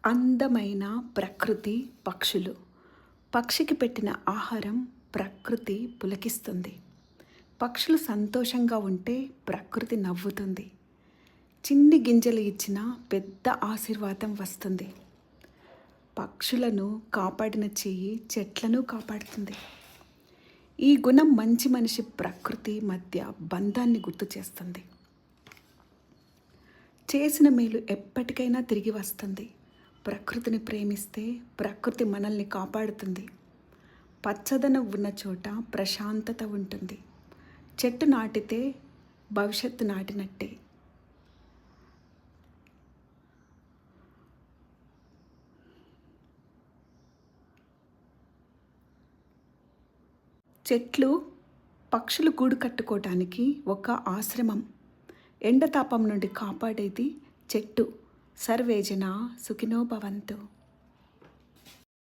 అందమైన ప్రకృతి పక్షులు. పక్షికి పెట్టిన ఆహారం ప్రకృతి పులకిస్తుంది. పక్షులు సంతోషంగా ఉంటే ప్రకృతి నవ్వుతుంది. చిన్ని గింజలు ఇచ్చిన పెద్ద ఆశీర్వాదం వస్తుంది. పక్షులను కాపాడిన చెయ్యి చెట్లను కాపాడుతుంది. ఈ గుణం మంచి మనిషి ప్రకృతి మధ్య బంధాన్ని గుర్తు చేస్తుంది. చేసిన మేలు ఎప్పటికైనా తిరిగి వస్తుంది. ప్రకృతిని ప్రేమిస్తే ప్రకృతి మనల్ని కాపాడుతుంది. పచ్చదనం ఉన్న చోట ప్రశాంతత ఉంటుంది. చెట్టు నాటితే భవిష్యత్తు నాటినట్టే. చెట్లు పక్షులు గూడు కట్టుకోవటానికి ఒక ఆశ్రమం. ఎండతాపం నుండి కాపాడేది చెట్టు. సర్వేజన సుఖినో భవంతు.